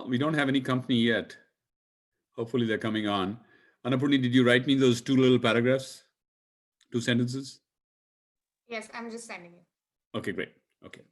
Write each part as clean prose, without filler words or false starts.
We don't have any company yet. Hopefully they're coming on. Annapoorni, did you write me those two little paragraphs? Two sentences? Yes, I'm just sending it. Okay, great. Okay.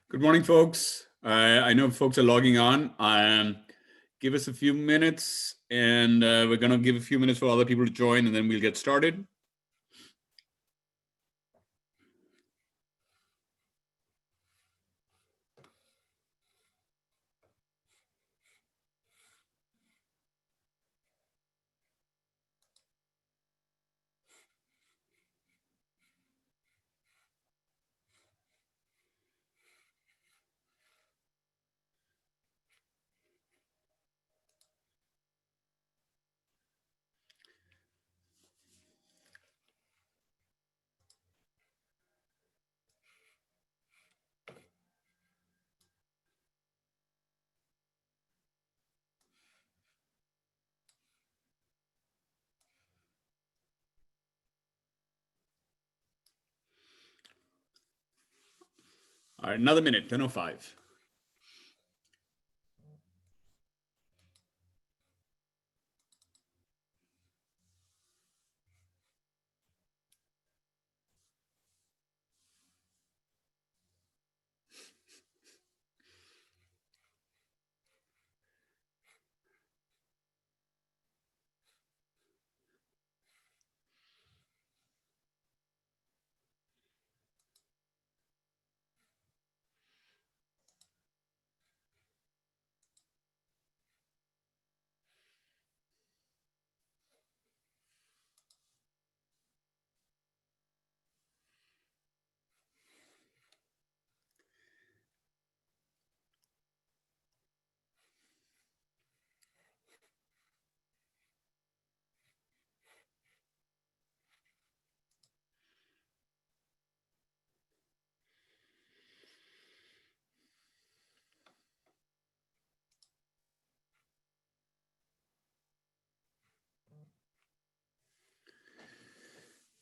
Good morning, folks. I know folks are logging on. Give us a few minutes, and we're going to give a few minutes for other people to join, and then we'll get started. All right, another minute, 10:05.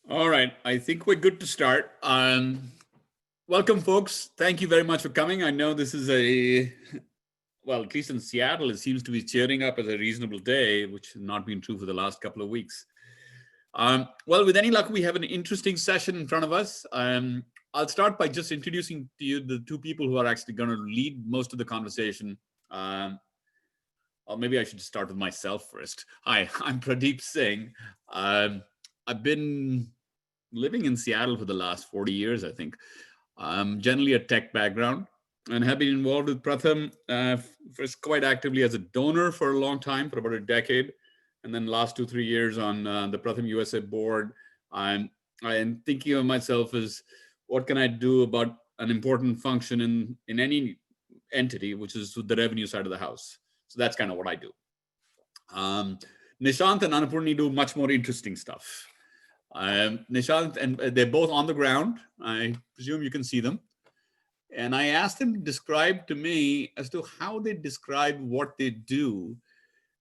All right, I think we're good to start. Welcome, folks. Thank you very much for coming. I know this is well, at least in Seattle, it seems to be cheering up as a reasonable day, which has not been true for the last couple of weeks. Well, with any luck, we have an interesting session in front of us. I'll start by just introducing to you the two people who are actually going to lead most of the conversation. Or maybe I should start with myself first. Hi, I'm Pradeep Singh. I've been living in Seattle for the last 40 years, I think. I'm generally a tech background and have been involved with Pratham first quite actively as a donor for a long time, for about a decade. And then last 2-3 years on the Pratham USA board. I'm thinking of myself as what can I do about an important function in any entity, which is the revenue side of the house. So that's kind of what I do. Nishant and Annapoorni do much more interesting stuff. Nishant, and they're both on the ground. I presume you can see them. And I asked them to describe to me as to how they describe what they do.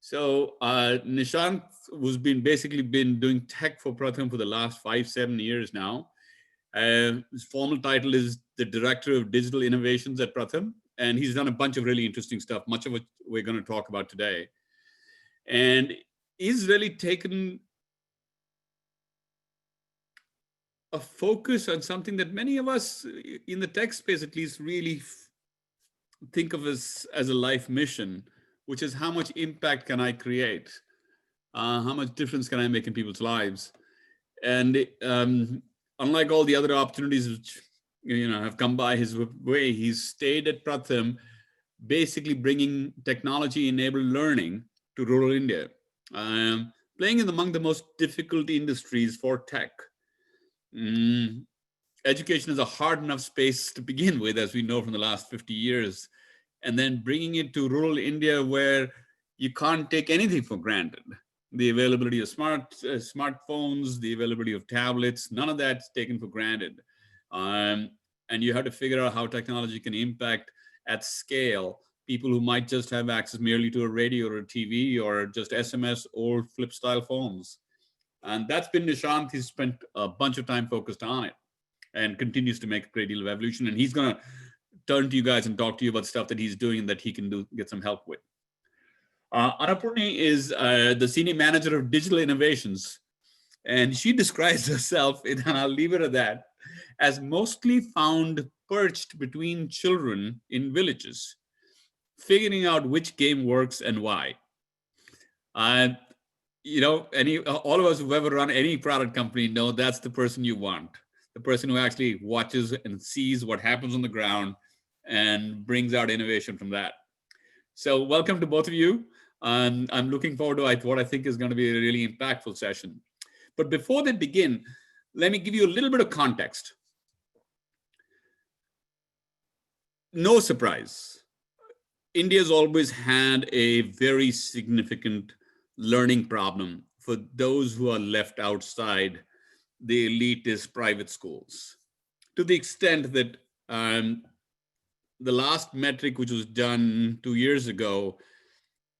So Nishant was basically been doing tech for Pratham for the last 5-7 years now. His formal title is the Director of Digital Innovations at Pratham, and he's done a bunch of really interesting stuff, much of which we're going to talk about today. And he's really taken a focus on something that many of us in the tech space, at least, really think of as a life mission, which is how much impact can I create? How much difference can I make in people's lives? And unlike all the other opportunities which have come by his way, he's stayed at Pratham, basically bringing technology-enabled learning to rural India, playing in among the most difficult industries for tech. Education is a hard enough space to begin with, as we know from the last 50 years, and then bringing it to rural India where you can't take anything for granted. The availability of smartphones, the availability of tablets, none of that's taken for granted. And you have to figure out how technology can impact at scale people who might just have access merely to a radio or a TV or just SMS or flip style phones. And that's been Nishant. He's spent a bunch of time focused on it and continues to make a great deal of evolution. And he's going to turn to you guys and talk to you about stuff that he's doing and that he can get some help with. Annapoorni is the Senior Manager of Digital Innovations. And she describes herself, and I'll leave it at that, as mostly found perched between children in villages, figuring out which game works and why. All of us who've ever run any product company know that's the person you want. The person who actually watches and sees what happens on the ground and brings out innovation from that. So welcome to both of you. I'm looking forward to what I think is going to be a really impactful session. But before they begin, let me give you a little bit of context. No surprise, India's always had a very significant learning problem for those who are left outside the elitist private schools, to the extent that the last metric, which was done 2 years ago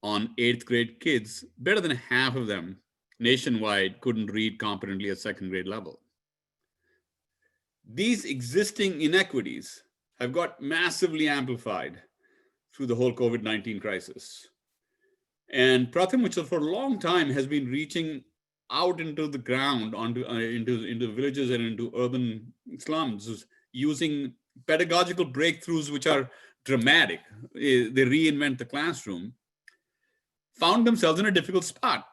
on 8th grade kids, better than half of them nationwide couldn't read competently at 2nd grade level. These existing inequities have got massively amplified through the whole COVID-19 crisis. And Pratham, which for a long time has been reaching out into the ground, into villages and into urban slums, using pedagogical breakthroughs which are dramatic. They reinvent the classroom, found themselves in a difficult spot.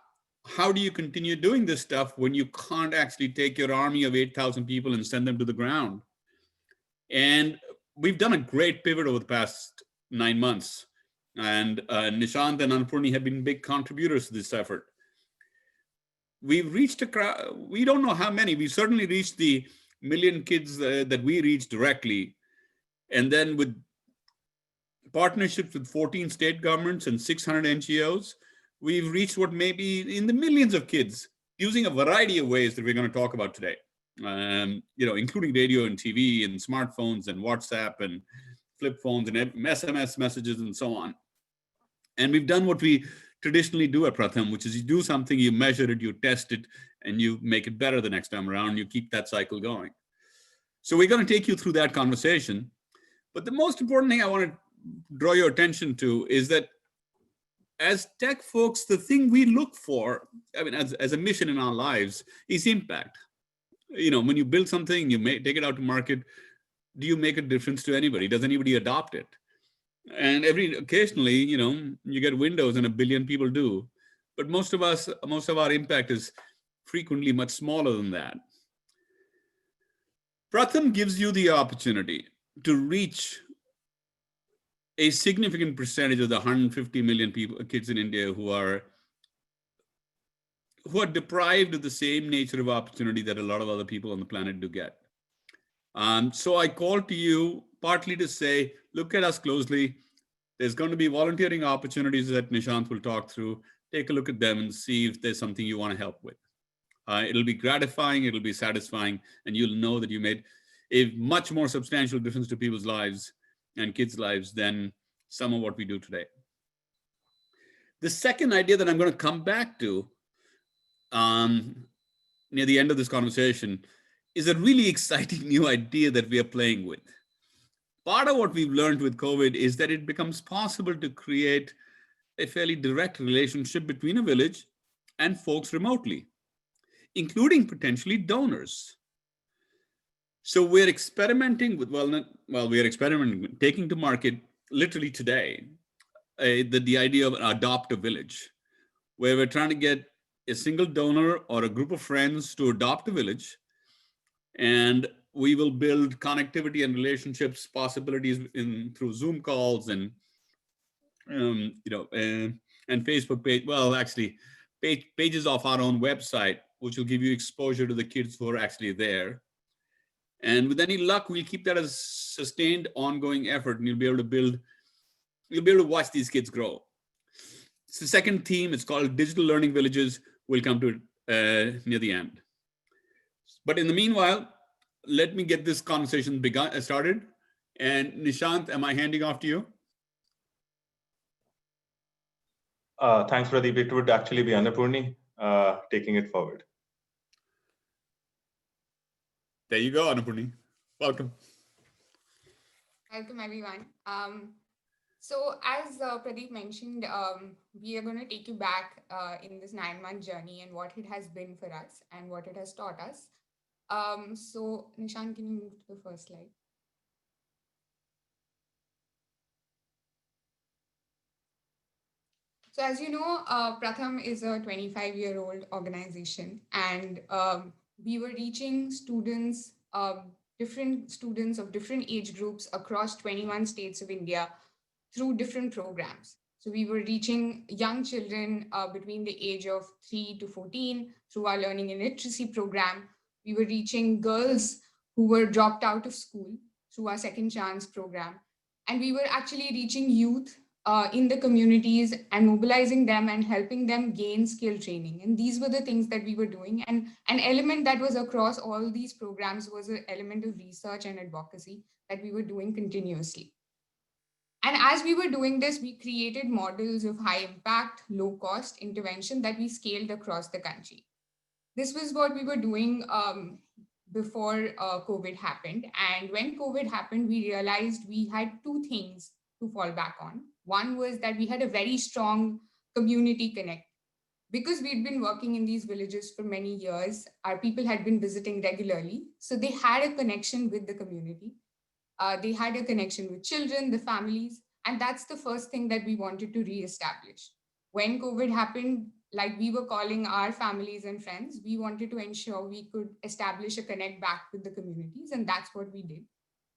How do you continue doing this stuff when you can't actually take your army of 8,000 people and send them to the ground? And we've done a great pivot over the past 9 months. And Nishant and Annapoorni have been big contributors to this effort. We've reached a crowd, we don't know how many, we certainly reached the million kids that we reached directly. And then with partnerships with 14 state governments and 600 NGOs, we've reached what may be in the millions of kids using a variety of ways that we're going to talk about today. Including radio and TV and smartphones and WhatsApp and flip phones and SMS messages and so on. And we've done what we traditionally do at Pratham, which is you do something, you measure it, you test it, and you make it better the next time around. You keep that cycle going. So we're going to take you through that conversation. But the most important thing I want to draw your attention to is that as tech folks, the thing we look for, as a mission in our lives, is impact. When you build something, you take it out to market, do you make a difference to anybody? Does anybody adopt it? And occasionally, you get Windows and a billion people do. But most of our impact is frequently much smaller than that. Pratham gives you the opportunity to reach a significant percentage of the 150 million kids in India who are deprived of the same nature of opportunity that a lot of other people on the planet do get. So I called to you partly to say, look at us closely. There's going to be volunteering opportunities that Nishant will talk through. Take a look at them and see if there's something you want to help with. It'll be gratifying, it'll be satisfying, and you'll know that you made a much more substantial difference to people's lives and kids' lives than some of what we do today. The second idea that I'm going to come back to um, near the end of this conversation is a really exciting new idea that we are playing with. Part of what we've learned with COVID is that it becomes possible to create a fairly direct relationship between a village and folks remotely, including potentially donors. So we're experimenting with, we're experimenting, taking to market literally today, the idea of an adopt a village, where we're trying to get a single donor or a group of friends to adopt a village, and we will build connectivity and relationships possibilities through Zoom calls and and Facebook page. Well, actually, pages off our own website, which will give you exposure to the kids who are actually there. And with any luck, we'll keep that as a sustained, ongoing effort, and you'll be able to watch these kids grow. It's the second theme. It's called Digital Learning Villages. We'll come to it near the end. But in the meanwhile, let me get this conversation started. And Nishant, am I handing off to you? Thanks, Pradeep. It would actually be Annapoorni taking it forward. There you go, Annapoorni. Welcome. Welcome, everyone. So as Pradeep mentioned, we are going to take you back in this 9-month journey and what it has been for us and what it has taught us. So Nishant, can you move to the first slide? So as you know, Pratham is a 25-year-old organization, and we were reaching students, different students of different age groups across 21 states of India through different programs. So we were reaching young children between the age of 3 to 14 through our learning and literacy program. We were reaching girls who were dropped out of school through our second chance program. And we were actually reaching youth in the communities and mobilizing them and helping them gain skill training. And these were the things that we were doing. And an element that was across all these programs was an element of research and advocacy that we were doing continuously. And as we were doing this, we created models of high impact, low cost intervention that we scaled across the country. This was what we were doing before COVID happened. And when COVID happened, we realized we had two things to fall back on. One was that we had a very strong community connect. Because we'd been working in these villages for many years, our people had been visiting regularly. So they had a connection with the community. They had a connection with children, the families, and that's the first thing that we wanted to reestablish. When COVID happened, like we were calling our families and friends, we wanted to ensure we could establish a connect back with the communities, and that's what we did.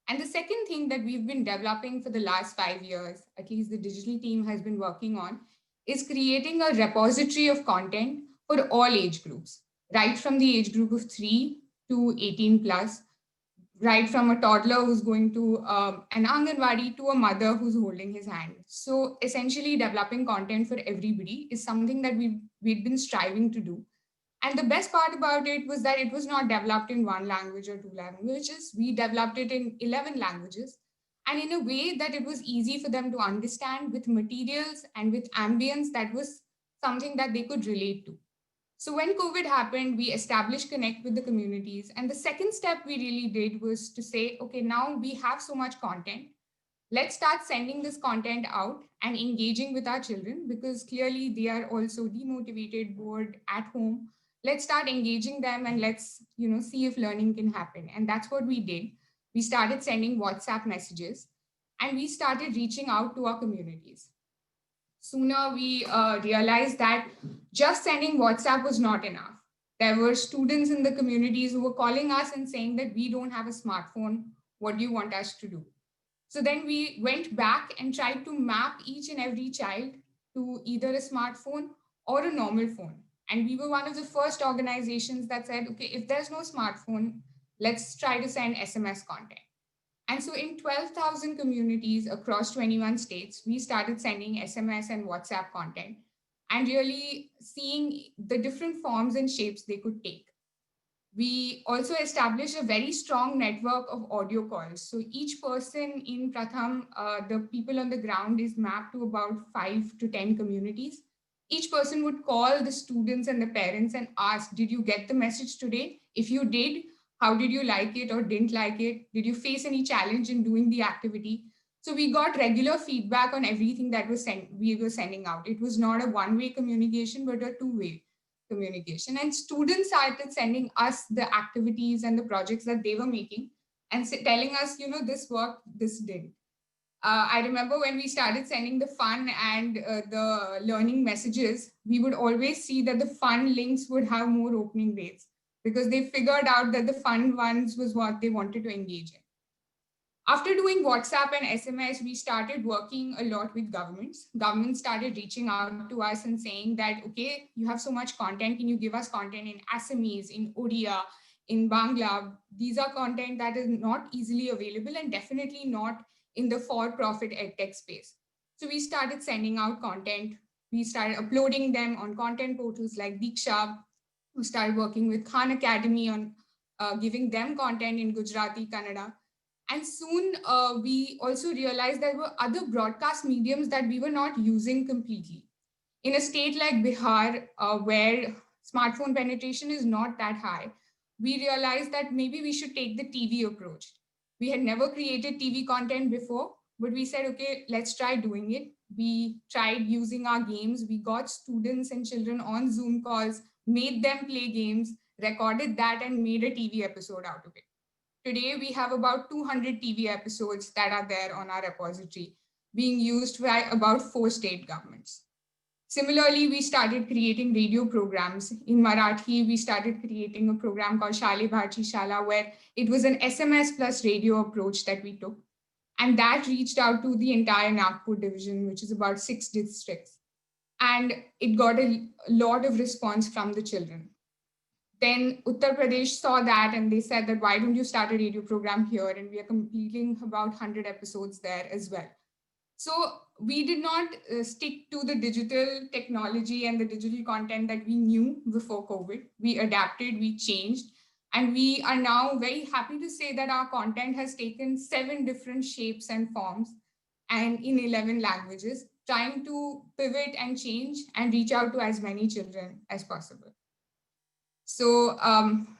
And the second thing that we've been developing for the last 5 years, at least the digital team has been working on, is creating a repository of content for all age groups, right from the age group of 3 to 18 plus, right from a toddler who's going to an Anganwadi to a mother who's holding his hand. So essentially developing content for everybody is something that we'd been striving to do. And the best part about it was that it was not developed in one language or two languages. We developed it in 11 languages and in a way that it was easy for them to understand with materials and with ambience that was something that they could relate to. So when COVID happened, we established connect with the communities. And the second step we really did was to say, okay, now we have so much content. Let's start sending this content out and engaging with our children because clearly they are also demotivated, bored at home. Let's start engaging them and let's, see if learning can happen. And that's what we did. We started sending WhatsApp messages and we started reaching out to our communities. Sooner we realized that just sending WhatsApp was not enough. There were students in the communities who were calling us and saying that we don't have a smartphone. What do you want us to do? So then we went back and tried to map each and every child to either a smartphone or a normal phone. And we were one of the first organizations that said, okay, if there's no smartphone, let's try to send SMS content. And so in 12,000 communities across 21 states, we started sending SMS and WhatsApp content and really seeing the different forms and shapes they could take. We also established a very strong network of audio calls. So each person in Pratham, the people on the ground is mapped to about 5 to 10 communities. Each person would call the students and the parents and ask, did you get the message today? If you did, how did you like it or didn't like it? Did you face any challenge in doing the activity? So we got regular feedback on everything that we were sending out. It was not a one-way communication, but a two-way communication. And students started sending us the activities and the projects that they were making and telling us, this worked, this didn't. I remember when we started sending the fun and the learning messages, we would always see that the fun links would have more opening rates because they figured out that the fun ones was what they wanted to engage in. After doing WhatsApp and SMS, we started working a lot with governments. Governments started reaching out to us and saying that, okay, you have so much content. Can you give us content in Assamese, in Odia, in Bangla? These are content that is not easily available and definitely not in the for-profit edtech space. So we started sending out content. We started uploading them on content portals like Diksha. We started working with Khan Academy on giving them content in Gujarati, Kannada. And soon we also realized there were other broadcast mediums that we were not using completely. In a state like Bihar, where smartphone penetration is not that high, we realized that maybe we should take the TV approach. We had never created TV content before, but we said, okay, let's try doing it. We tried using our games. We got students and children on Zoom calls, made them play games, recorded that, and made a TV episode out of it. Today, we have about 200 TV episodes that are there on our repository, being used by about 4 state governments. Similarly, we started creating radio programs. In Marathi, we started creating a program called Shale Bharti Shala, where it was an SMS plus radio approach that we took. And that reached out to the entire Nagpur division, which is about 6 districts. And it got a lot of response from the children. Then Uttar Pradesh saw that and they said that why don't you start a radio program here? And we are completing about 100 episodes there as well. So we did not stick to the digital technology and the digital content that we knew before COVID. We adapted, we changed, and we are now very happy to say that our content has taken 7 different shapes and forms and in 11 languages, trying to pivot and change and reach out to as many children as possible. So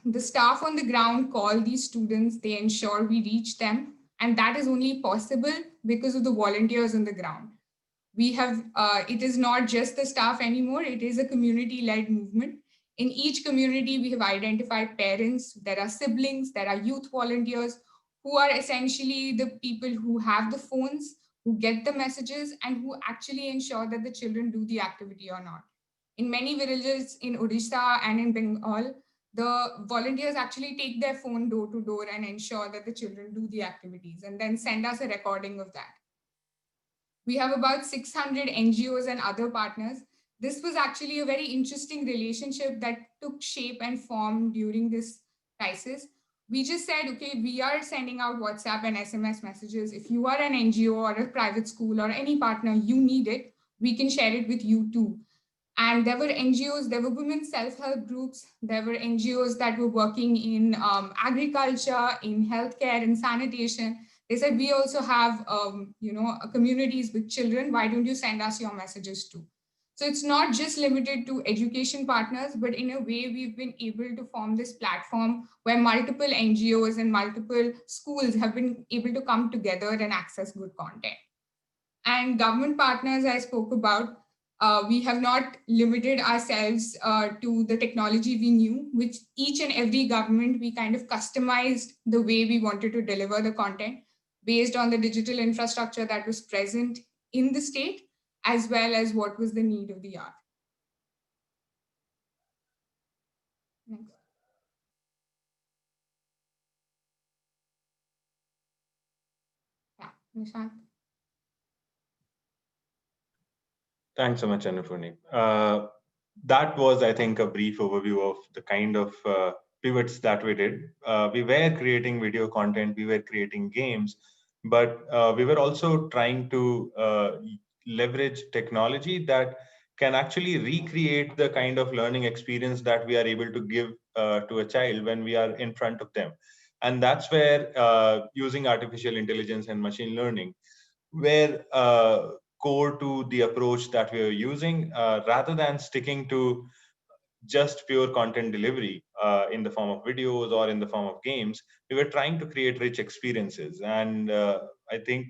the staff on the ground call these students, they ensure we reach them. And that is only possible because of the volunteers on the ground. We have, it is not just the staff anymore, it is a community-led movement. In each community, we have identified parents, there are siblings, there are youth volunteers who are essentially the people who have the phones, who get the messages, and who actually ensure that the children do the activity or not. In many villages in Odisha and in Bengal, the volunteers actually take their phone door to door and ensure that the children do the activities and then send us a recording of that. We have about 600 NGOs and other partners. This was actually a very interesting relationship that took shape and form during this crisis. We just said, okay, we are sending out WhatsApp and SMS messages. If you are an NGO or a private school or any partner, you need it, we can share it with you too. And there were NGOs, there were women's self-help groups, there were NGOs that were working in agriculture, in healthcare, in sanitation. They said, we also have, communities with children. Why don't you send us your messages too? So it's not just limited to education partners, but in a way, we've been able to form this platform where multiple NGOs and multiple schools have been able to come together and access good content. And government partners I spoke about, we have not limited ourselves to the technology we knew, which each and every government, we kind of customized the way we wanted to deliver the content based on the digital infrastructure that was present in the state, as well as what was the need of the hour. Next. Yeah, Nishant. Thanks so much, Annapoorni. That was, I think, a brief overview of the kind of pivots that we did. We were creating video content, we were creating games, but we were also trying to leverage technology that can actually recreate the kind of learning experience that we are able to give to a child when we are in front of them. And that's where using artificial intelligence and machine learning were core to the approach that we are using, rather than sticking to just pure content delivery in the form of videos or in the form of games. We were trying to create rich experiences. And I think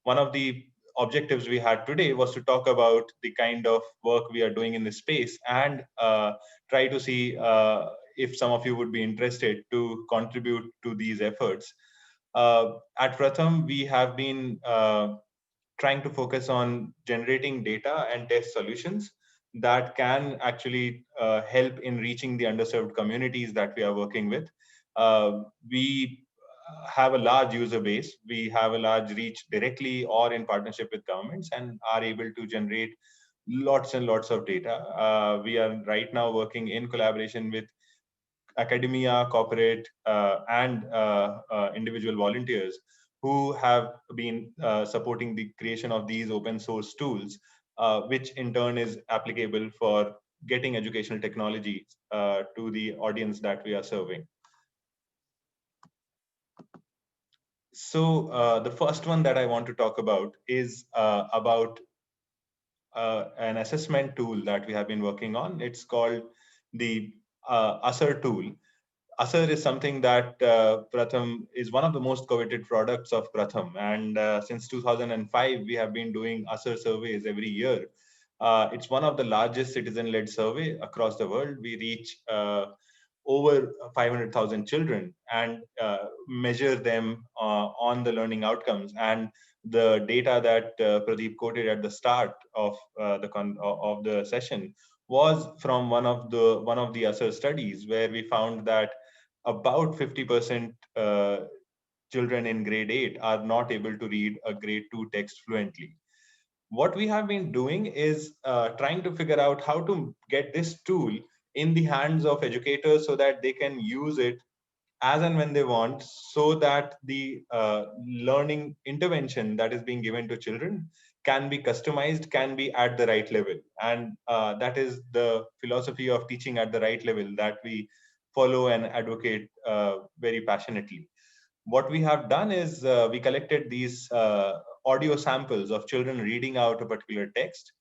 one of the objectives we had today was to talk about the kind of work we are doing in this space and try to see if some of you would be interested to contribute to these efforts. At Pratham, we have been trying to focus on generating data and test solutions that can actually help in reaching the underserved communities that we are working with. We have a large user base. We have a large reach directly or in partnership with governments and are able to generate lots and lots of data. We are right now working in collaboration with academia, corporate, and individual volunteers who have been supporting the creation of these open source tools, which in turn is applicable for getting educational technologies to the audience that we are serving. So the first one that I want to talk about is about an assessment tool that we have been working on. It's called the ASER tool. ASER is something that Pratham is one of the most coveted products of Pratham. And since 2005, we have been doing ASER surveys every year. It's one of the largest citizen-led survey across the world. We reach over 500,000 children and measure them on the learning outcomes. And the data that Pradeep quoted at the start of the session was from one of the ASER studies, where we found that about 50% children in grade 8 are not able to read a grade 2 text fluently. What we have been doing is trying to figure out how to get this tool in the hands of educators so that they can use it as and when they want, so that the learning intervention that is being given to children can be customized, can be at the right level. And that is the philosophy of teaching at the right level that we follow and advocate very passionately. What we have done is we collected these audio samples of children reading out a particular text.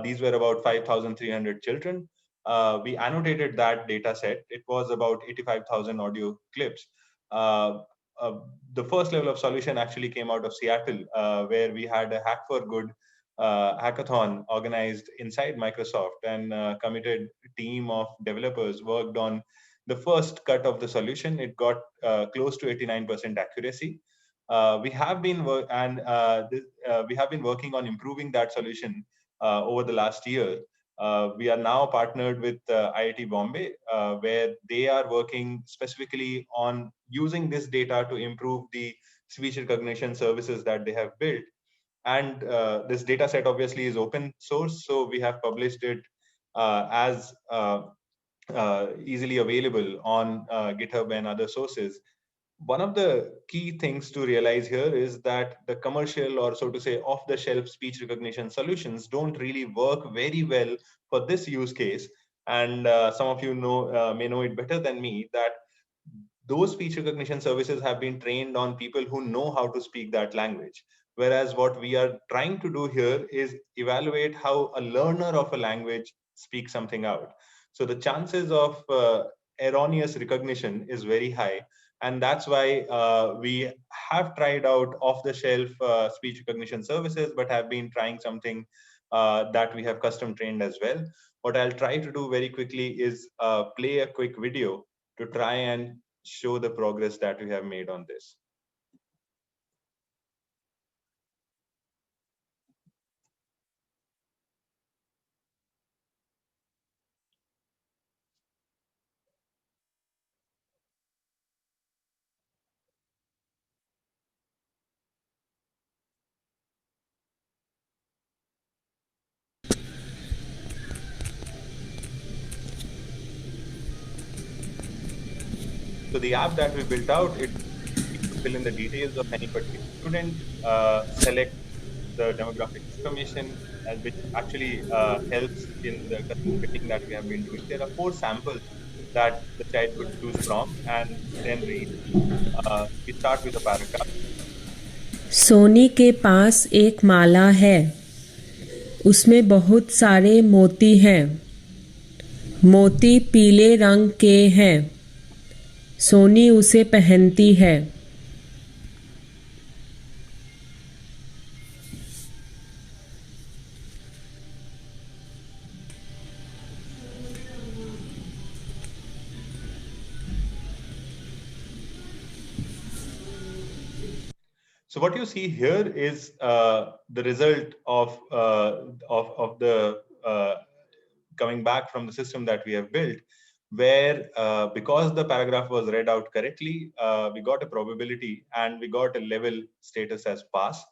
These were about 5,300 children. We annotated that data set. It was about 85,000 audio clips. Uh, uh, the first level of solution actually came out of Seattle, where we had a Hack for Good hackathon organized inside Microsoft, and committed team of developers worked on the first cut of the solution. It got close to 89% accuracy. We have been working on improving that solution over the last year. We are now partnered with IIT Bombay, where they are working specifically on using this data to improve the speech recognition services that they have built. And this data set obviously is open source, so we have published it as easily available on GitHub and other sources. One of the key things to realize here is that the commercial, or so to say off the shelf speech recognition solutions don't really work very well for this use case. And some of you may know it better than me that those speech recognition services have been trained on people who know how to speak that language. Whereas what we are trying to do here is evaluate how a learner of a language speaks something out. So the chances of erroneous recognition is very high. And that's why we have tried out off the shelf speech recognition services, but have been trying something that we have custom trained as well. What I'll try to do very quickly is play a quick video to try and show the progress that we have made on this. So the app that we built out, it to fill in the details of any particular student, select the demographic information, which actually helps in the custom fitting that we have been doing. There are 4 samples that the child could choose from and then read. We start with a paragraph. Soni के पास एक माला है, उसमें बहुत सारे मोती हैं, मोती पीले रंग के हैं, सोनी उसे पहनती है। So what you see here is the result of the coming back from the system that we have built, where because the paragraph was read out correctly, we got a probability and we got a level status as pass.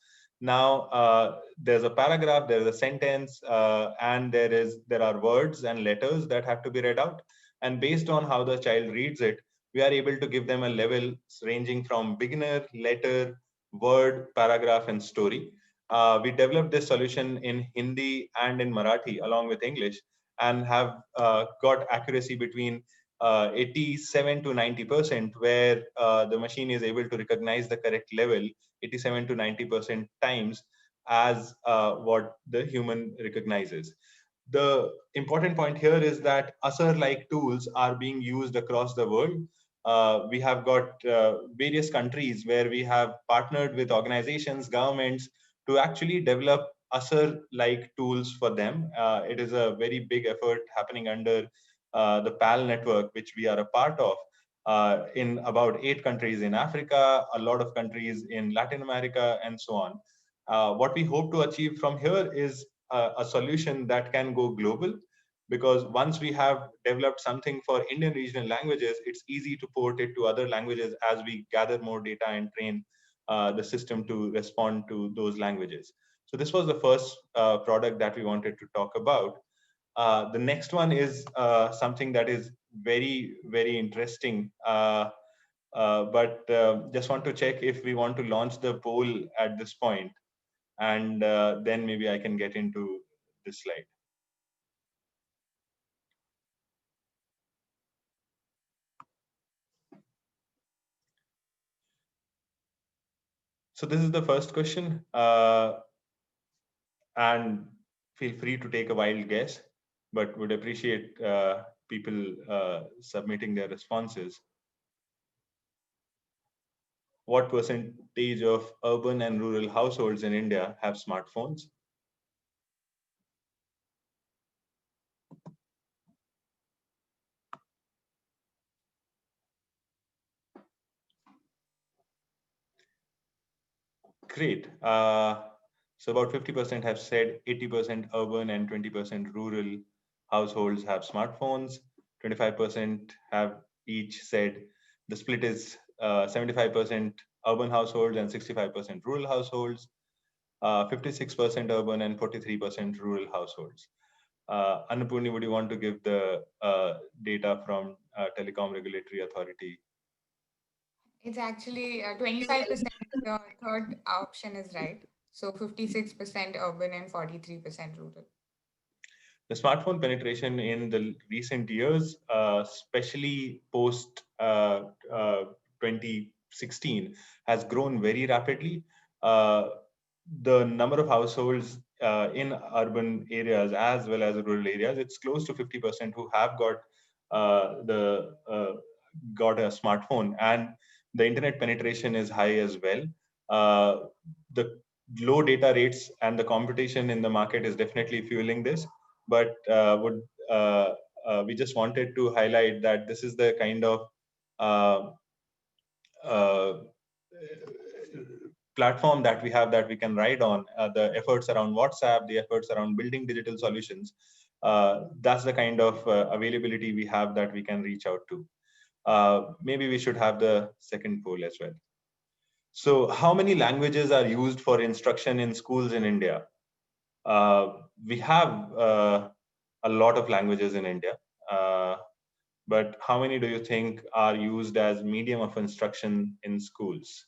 Now there's a paragraph, there's a sentence, and there are words and letters that have to be read out. And based on how the child reads it, we are able to give them a level ranging from beginner, letter, word, paragraph, and story. We developed this solution in Hindi and in Marathi along with English, and have got accuracy between 87 to 90%, where the machine is able to recognize the correct level 87 to 90% times as what the human recognizes. The important point here is that Asar-like tools are being used across the world. We have got various countries where we have partnered with organizations, governments to actually develop Asar-like tools for them. It is a very big effort happening under the PAL network, which we are a part of, in about 8 countries in Africa, a lot of countries in Latin America, and so on. What we hope to achieve from here is a solution that can go global, because once we have developed something for Indian regional languages, it's easy to port it to other languages as we gather more data and train the system to respond to those languages. So this was the first product that we wanted to talk about. The next one is something that is very, very interesting. But just want to check if we want to launch the poll at this point, and then maybe I can get into this slide. So this is the first question, and feel free to take a wild guess, but would appreciate people submitting their responses. What percentage of urban and rural households in India have smartphones? Great. So about 50% have said 80% urban and 20% rural households have smartphones. 25% have each said the split is 75% urban households and 65% rural households. 56% urban and 43% rural households. Annapoorni, would you want to give the data from Telecom Regulatory Authority? It's actually 25%. The third option is right. So 56% urban and 43% rural. The smartphone penetration in the recent years, especially post 2016, has grown very rapidly. The number of households in urban areas as well as rural areas, it's close to 50% who have got got a smartphone, and the internet penetration is high as well. The low data rates and the competition in the market is definitely fueling this, but we just wanted to highlight that this is the kind of uh, platform that we have that we can ride on. The efforts around WhatsApp, the efforts around building digital solutions, that's the kind of availability we have that we can reach out to. Maybe we should have the second poll as well. So how many languages are used for instruction in schools in India? We have a lot of languages in India. but how many do you think are used as medium of instruction in schools?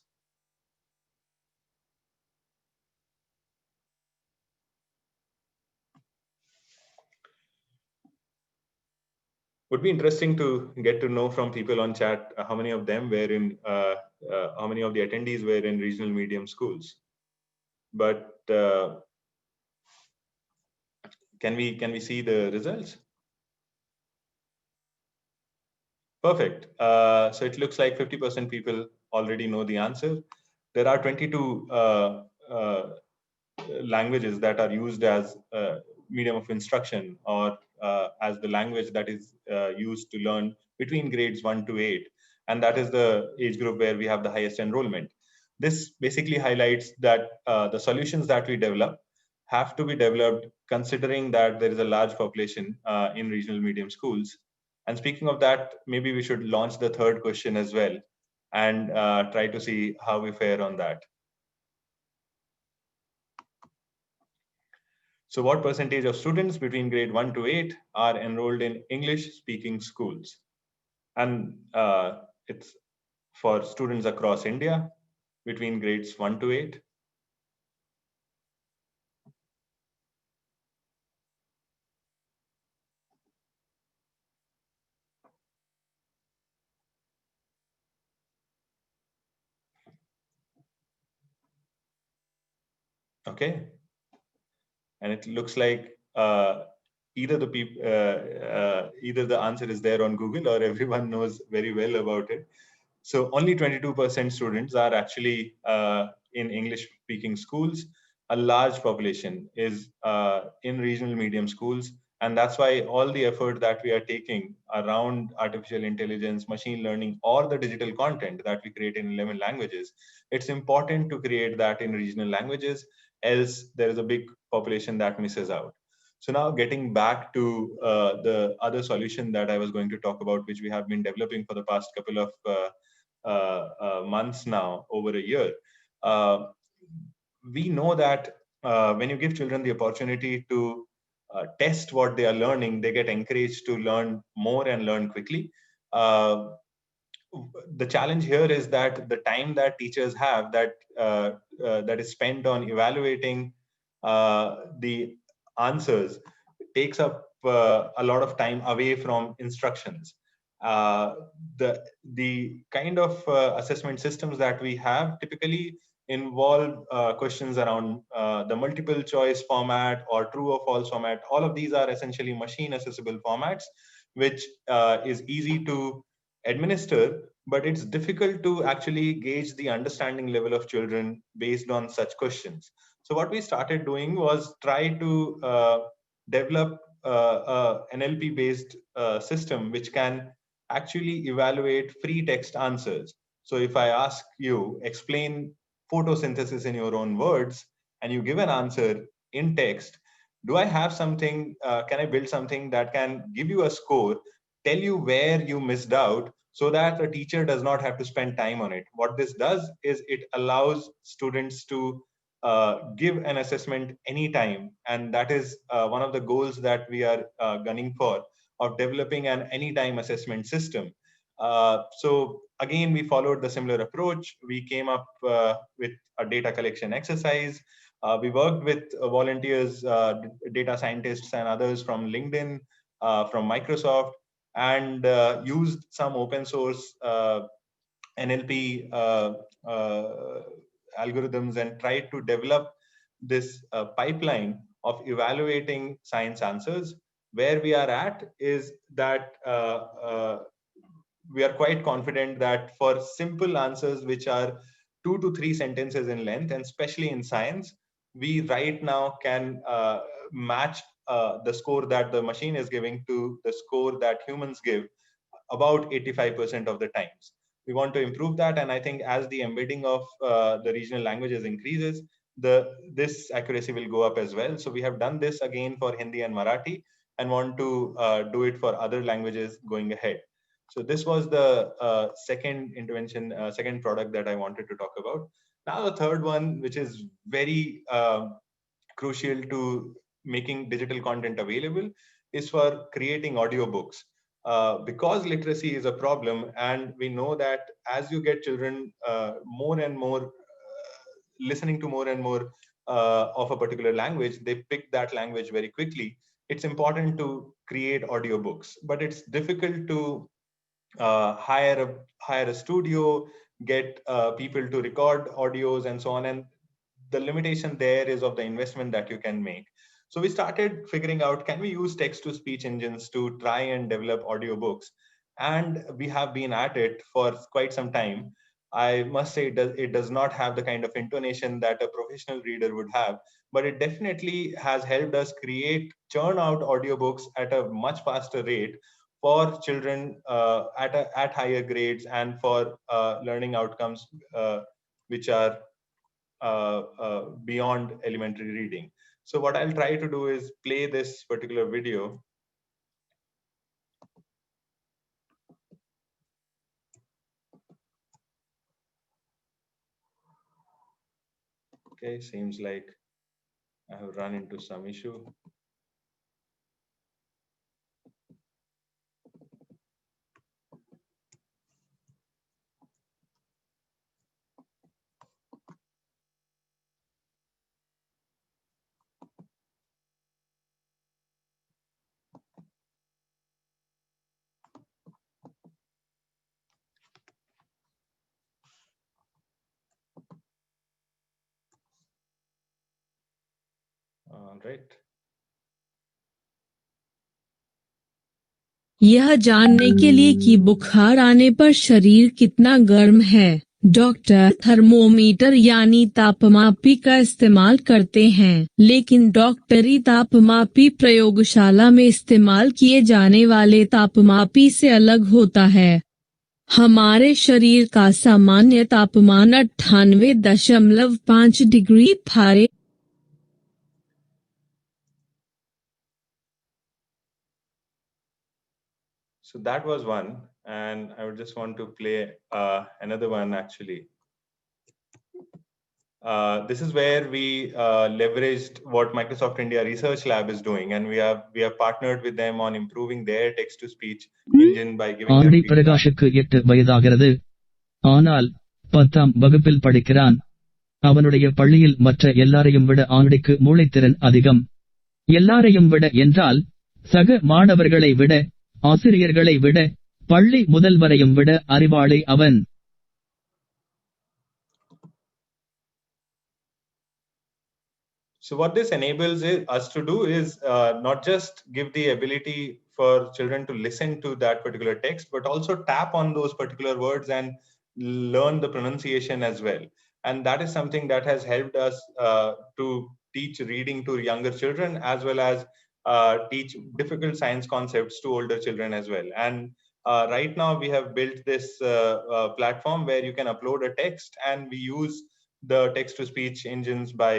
Would be interesting to get to know from people on chat how many of them were in, how many of the attendees were in regional medium schools. But can we see the results? Perfect. So it looks like 50% people already know the answer. There are 22 languages that are used as medium of instruction, or as the language that is used to learn between grades 1 to 8. And that is the age group where we have the highest enrollment. This basically highlights that the solutions that we develop have to be developed considering that there is a large population in regional medium schools. And speaking of that, maybe we should launch the third question as well and try to see how we fare on that. So what percentage of students between grade 1 to 8 are enrolled in English speaking schools? And it's for students across India between grades 1 to 8. Okay. And it looks like either the answer is there on Google, or everyone knows very well about it. So only 22% students are actually in English speaking schools. A large population is in regional medium schools. And that's why all the effort that we are taking around artificial intelligence, machine learning, or the digital content that we create in 11 languages, it's important to create that in regional languages, else there is a big population that misses out. So now getting back to the other solution that I was going to talk about, which we have been developing for the past couple of months now, over a year. We know that when you give children the opportunity to test what they are learning, they get encouraged to learn more and learn quickly. The challenge here is that the time that teachers have that is spent on evaluating the answers takes up a lot of time away from instructions. Uh, the kind of assessment systems that we have typically involve questions around the multiple choice format or true or false format. All of these are essentially machine accessible formats, which is easy to administer, but it's difficult to actually gauge the understanding level of children based on such questions. So what we started doing was try to develop NLP based system which can actually evaluate free text answers. So if I ask you explain photosynthesis in your own words and you give an answer in text, do I have something, can I build something that can give you a score, tell you where you missed out, so that a teacher does not have to spend time on it? What this does is it allows students to give an assessment anytime. And that is one of the goals that we are gunning for, of developing an anytime assessment system. So again, we followed the similar approach. We came up with a data collection exercise. We worked with volunteers, data scientists and others from LinkedIn, from Microsoft, and used some open source NLP algorithms and tried to develop this pipeline of evaluating science answers. Where we are at is that we are quite confident that for simple answers which are 2 to 3 sentences in length, and especially in science, we right now can match the score that the machine is giving to the score that humans give about 85% of the times. We want to improve that, and I think as the embedding of the regional languages increases, this accuracy will go up as well. So we have done this again for Hindi and Marathi, and want to do it for other languages going ahead. So this was the second intervention, second product that I wanted to talk about. Now the third one, which is very crucial to making digital content available, is for creating audiobooks. because literacy is a problem, and we know that as you get children more and more listening to more and more of a particular language, they pick that language very quickly. It's important to create audiobooks, but it's difficult to hire a studio, get people to record audios and so on. And the limitation there is of the investment that you can make. So we started figuring out, can we use text to speech engines to try and develop audiobooks? And we have been at it for quite some time. I must say it does not have the kind of intonation that a professional reader would have, but it definitely has helped us churn out audiobooks at a much faster rate for children at higher grades and for learning outcomes which are beyond elementary reading. So what I'll try to do is play this particular video. Okay, seems like I have run into some issue. All right. यह जानने के लिए कि बुखार आने पर शरीर कितना गर्म है, डॉक्टर थर्मोमीटर यानी तापमापी का इस्तेमाल करते हैं, लेकिन डॉक्टरी तापमापी प्रयोगशाला में इस्तेमाल किए जाने वाले तापमापी से अलग होता है। हमारे शरीर का सामान्य तापमान 98.5 degree Fahrenheit. So that was one, and I would just want to play another one actually. This is where we leveraged what Microsoft India Research Lab is doing, and we have partnered with them on improving their text-to-speech engine by giving them feedback. பிரகாஷுக்கு 8 வயதாகிறது. ஆனால் 10ஆம் வகுப்பில் படிக்கிறான். அவனுடைய பள்ளியில் மற்ற எல்லாரையும் விட ஆண்டிக்கு மூளைத்திறன் அதிகம். எல்லாரையும் விட என்றால் சக மாணவர்களை விட, ஆசிரியர்களை விட, பள்ளி முதல்வரையும் விட அறிவாளி அவன். So what this enables us to do is not just give the ability for children to listen to that particular text, but also tap on those particular words and learn the pronunciation as well. And that is something that has helped us to teach reading to younger children, as well as teach difficult science concepts to older children as well. And right now we have built this platform where you can upload a text, and we use the text-to-speech engines by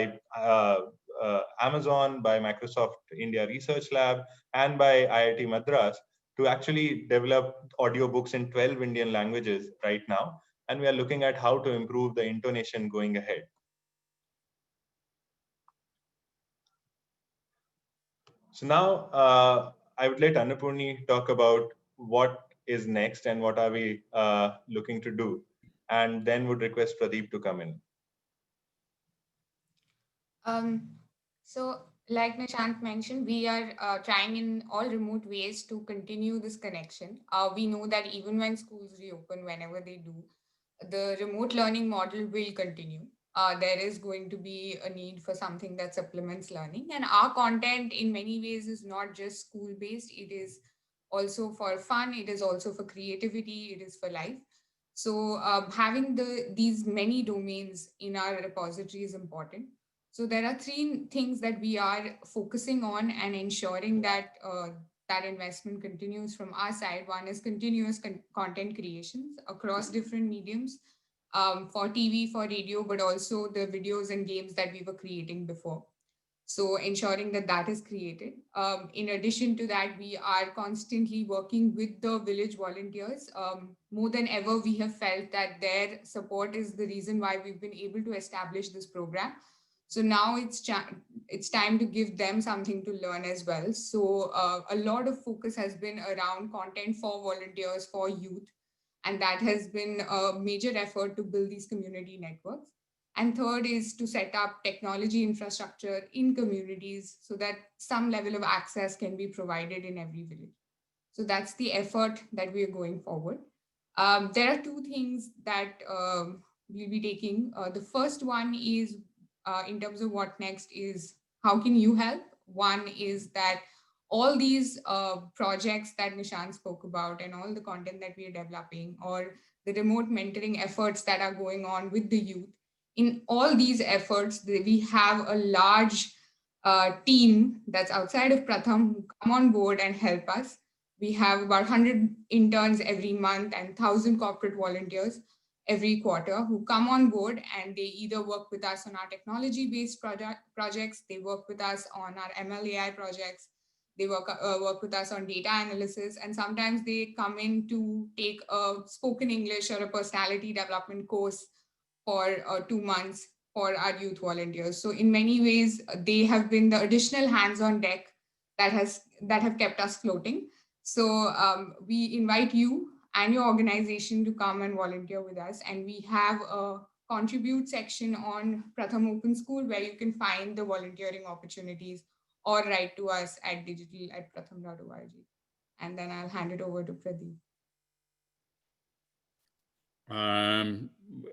Amazon, by Microsoft India Research Lab, and by IIT Madras to actually develop audiobooks in 12 Indian languages right now. And we are looking at how to improve the intonation going ahead. So now I would let Annapoorni talk about what is next and what are we looking to do, and then would request Pradeep to come in. So, like Nishant mentioned, we are trying in all remote ways to continue this connection. We know that even when schools reopen, whenever they do, the remote learning model will continue. There is going to be a need for something that supplements learning. And our content, in many ways, is not just school based, it is also for fun, it is also for creativity, it is for life. So, having these many domains in our repository is important. So there are three things that we are focusing on and ensuring that that investment continues from our side. One is continuous content creations across different mediums, for TV, for radio, but also the videos and games that we were creating before. So ensuring that that is created. In addition to that, we are constantly working with the village volunteers. More than ever, we have felt that their support is the reason why we've been able to establish this program. So now it's time to give them something to learn as well. So a lot of focus has been around content for volunteers, for youth, and that has been a major effort to build these community networks. And third is to set up technology infrastructure in communities so that some level of access can be provided in every village. So that's the effort that we are going forward. There are two things that we'll be taking. The first one is in terms of what next is how can you help? One is that all these projects that Nishant spoke about and all the content that we are developing or the remote mentoring efforts that are going on with the youth, in all these efforts, we have a large team that's outside of Pratham who come on board and help us. We have about 100 interns every month and 1,000 corporate volunteers every quarter who come on board, and they either work with us on our technology-based projects, they work with us on our ML/AI projects, they work with us on data analysis, and sometimes they come in to take a spoken English or a personality development course for 2 months for our youth volunteers. So in many ways, they have been the additional hands on deck that have kept us floating. So we invite you and your organization to come and volunteer with us. And we have a contribute section on Pratham Open School where you can find the volunteering opportunities or write to us at digital@pratham.org. And then I'll hand it over to Pradeep.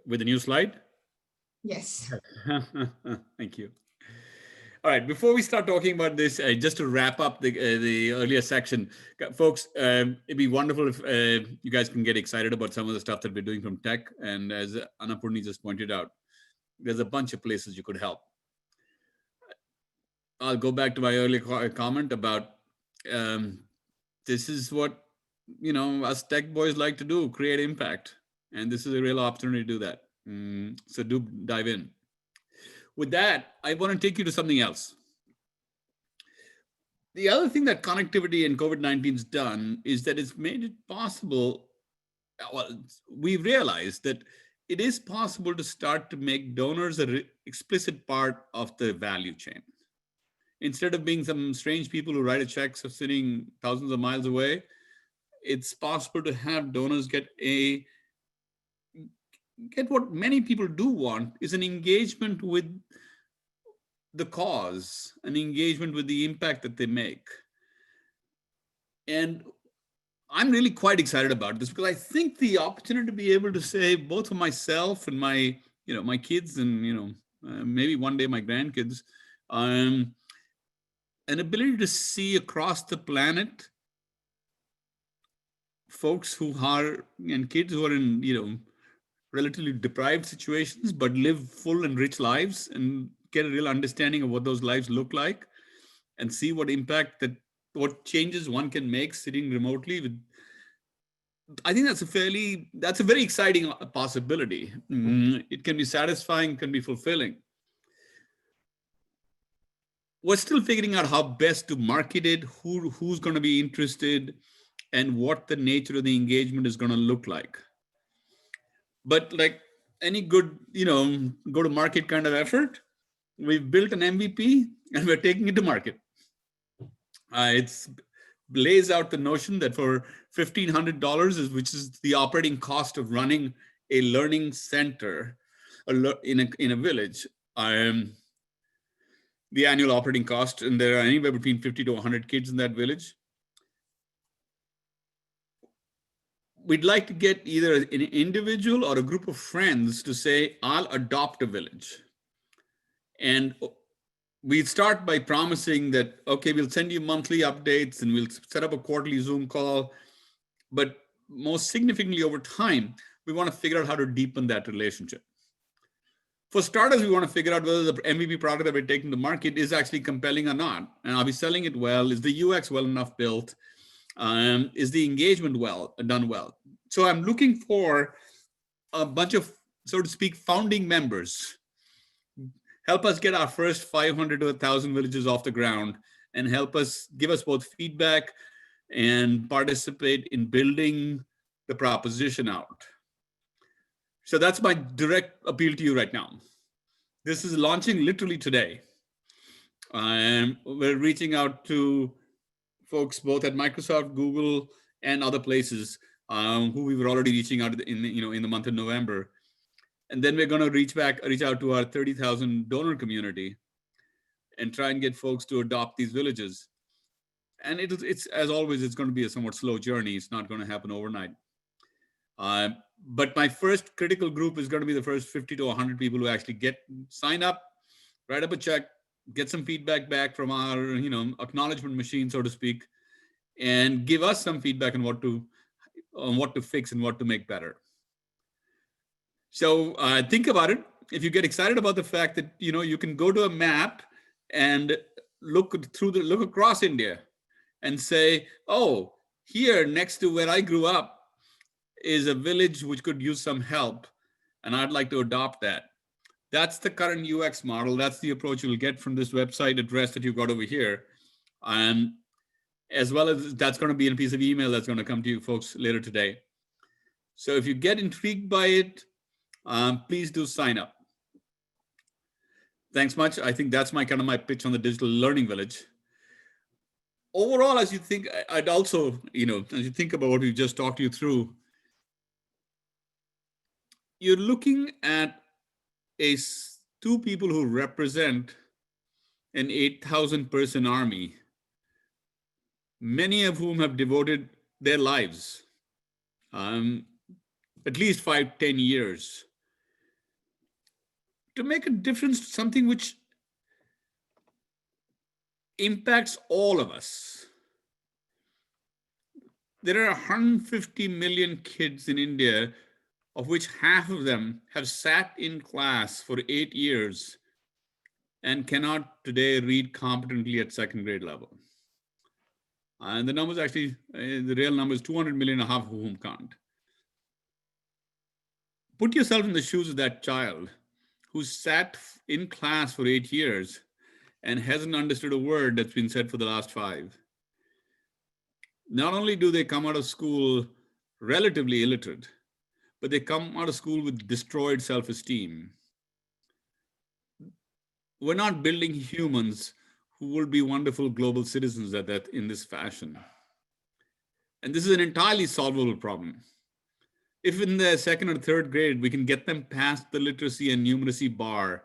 With the new slide? Yes. Thank you. All right, before we start talking about this, just to wrap up the earlier section, folks, it'd be wonderful if you guys can get excited about some of the stuff that we're doing from tech. And as Annapurni just pointed out, there's a bunch of places you could help. I'll go back to my earlier comment about this is what, us tech boys like to do, create impact. And this is a real opportunity to do that. So do dive in. With that, I want to take you to something else. The other thing that connectivity and COVID-19 has done is that it's made it possible. Well, we realized that it is possible to start to make donors an explicit part of the value chain. Instead of being some strange people who write a check sitting thousands of miles away, it's possible to have donors get what many people do want, is an engagement with the cause, an engagement with the impact that they make. And I'm really quite excited about this because I think the opportunity to be able to say, both for myself and my kids and, maybe one day my grandkids, an ability to see across the planet folks who are, and kids who are in, relatively deprived situations, but live full and rich lives and get a real understanding of what those lives look like and see what impact what changes one can make sitting remotely with. I think that's a very exciting possibility. It can be satisfying, can be fulfilling. We're still figuring out how best to market it, who's going to be interested, and what the nature of the engagement is going to look like. But like any good, go-to-market kind of effort, we've built an MVP and we're taking it to market. It's lays out the notion that for $1,500, which is the operating cost of running a learning center in a village, the annual operating cost, and there are anywhere between 50 to 100 kids in that village. We'd like to get either an individual or a group of friends to say, I'll adopt a village. And we start by promising that, okay, we'll send you monthly updates and we'll set up a quarterly Zoom call. But most significantly over time, we want to figure out how to deepen that relationship. For starters, we want to figure out whether the MVP product that we're taking to market is actually compelling or not. And are we selling it well? Is the UX well enough built? Is the engagement done well? So I'm looking for a bunch of, so to speak, founding members. Help us get our first 500 to 1,000 villages off the ground and give us both feedback and participate in building the proposition out. So that's my direct appeal to you right now. This is launching literally today. We're reaching out to folks both at Microsoft, Google, and other places who we were already reaching out in the month of November. And then we're going to reach out to our 30,000 donor community and try and get folks to adopt these villages. And it's as always, it's going to be a somewhat slow journey. It's not going to happen overnight. Uh, but my first critical group is going to be the first 50 to 100 people who actually sign up, write up a check, get some feedback back from our acknowledgement machine, so to speak, and give us some feedback on what to fix and what to make better. So think about it. If you get excited about the fact that you can go to a map and look across India and say, oh, here next to where I grew up is a village which could use some help, and I'd like to adopt that. That's the current UX model. That's the approach you'll get from this website address that you've got over here. As well as that's going to be in a piece of email that's going to come to you folks later today. So if you get intrigued by it, please do sign up. Thanks much. I think that's my pitch on the digital learning village. Overall, as you think, I'd also, as you think about what we just talked you through, you're looking at two people who represent an 8,000 person army, many of whom have devoted their lives, at least 5-10 years, to make a difference, something which impacts all of us. There are 150 million kids in India, of which half of them have sat in class for 8 years and cannot today read competently at second grade level. And the numbers actually, the real number is 200 million, half of whom can't. Put yourself in the shoes of that child who sat in class for 8 years and hasn't understood a word that's been said for the last 5. Not only do they come out of school relatively illiterate, but they come out of school with destroyed self-esteem. We're not building humans who will be wonderful global citizens in this fashion. And this is an entirely solvable problem. If in the second or third grade, we can get them past the literacy and numeracy bar,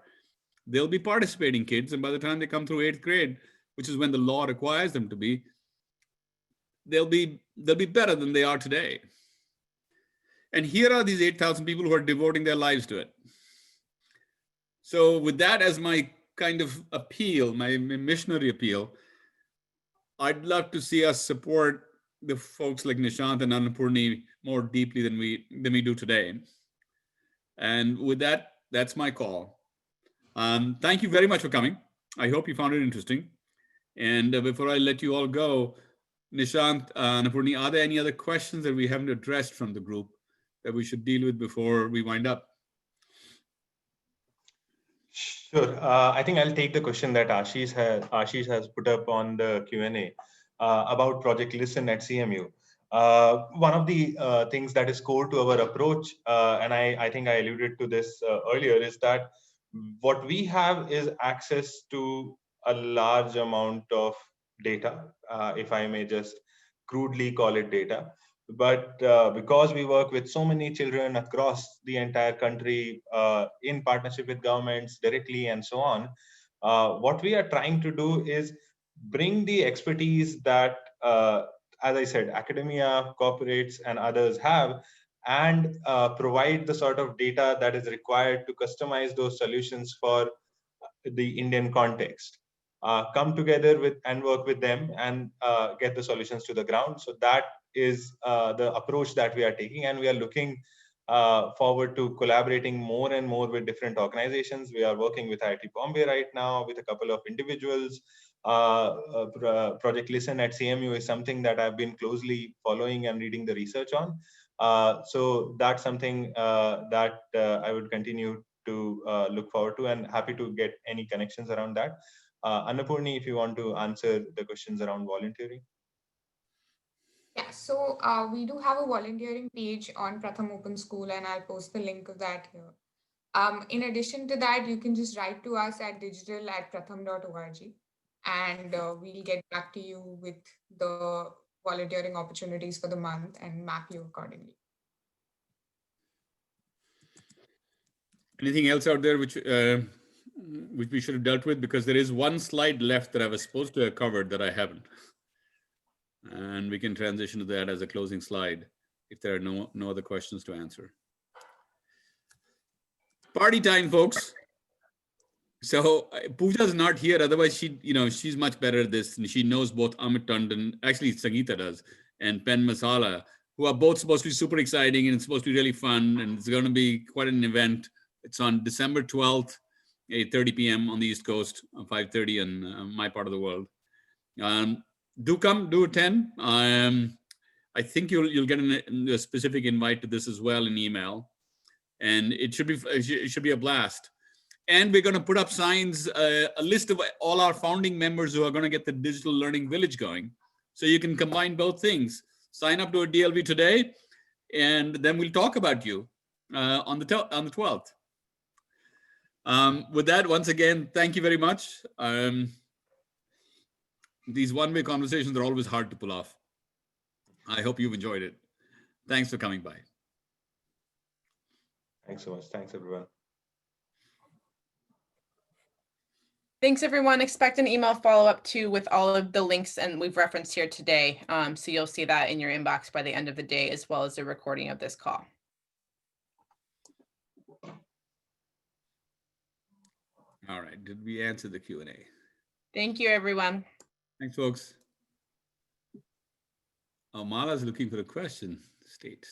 they'll be participating kids. And by the time they come through 8th grade, which is when the law requires them to be, they'll be better than they are today. And here are these 8,000 people who are devoting their lives to it. So with that as my kind of appeal, my missionary appeal, I'd love to see us support the folks like Nishant and Annapoorni more deeply than we do today. And with that, that's my call. Thank you very much for coming. I hope you found it interesting. And before I let you all go, Nishant, Annapoorni, are there any other questions that we haven't addressed from the group that we should deal with before we wind up? Sure. I think I'll take the question that Ashish has put up on the Q&A about Project Listen at CMU. One of the things that is core to our approach, and I think I alluded to this earlier, is that what we have is access to a large amount of data, if I may just crudely call it data. But because we work with so many children across the entire country in partnership with governments directly and so on, what we are trying to do is bring the expertise that, as I said, academia, corporates, and others have, and provide the sort of data that is required to customize those solutions for the Indian context. Come together with and work with them and get the solutions to the ground. So that is the approach that we are taking, and we are looking forward to collaborating more and more with different organizations. We are working with IIT Bombay right now with a couple of individuals. Project Listen at CMU is something that I've been closely following and reading the research on. So that's something that I would continue to look forward to, and happy to get any connections around that. Annapoorni, if you want to answer the questions around volunteering. Yeah, so we do have a volunteering page on Pratham Open School, and I'll post the link of that here. In addition to that, you can just write to us at digital@pratham.org. and we'll get back to you with the volunteering opportunities for the month and map you accordingly. Anything else out there which we should have dealt with? Because there is one slide left that I was supposed to have covered that I haven't. And we can transition to that as a closing slide if there are no other questions to answer. Party time, folks. So Pooja's not here. Otherwise, she's much better at this. And she knows both Amit Tandon, actually Sangeeta does, and Pen Masala, who are both supposed to be super exciting, and it's supposed to be really fun. And it's going to be quite an event. It's on December 12th, 8:30 p.m. on the East Coast, 5:30 in my part of the world. Do come, do attend. I think you'll get a specific invite to this as well in email, and it should be a blast. And we're going to put up signs, a list of all our founding members who are going to get the Digital Learning Village going. So you can combine both things. Sign up to a DLV today, and then we'll talk about you on the 12th. With that, once again, thank you very much. These one-way conversations are always hard to pull off. I hope you've enjoyed it. Thanks for coming by. Thanks so much. Thanks, everyone. Thanks, everyone. Expect an email follow-up too with all of the links and we've referenced here today. So you'll see that in your inbox by the end of the day, as well as the recording of this call. All right. Did we answer the Q&A? Thank you, everyone. Thanks, folks. Oh, Mala's looking for a question. State.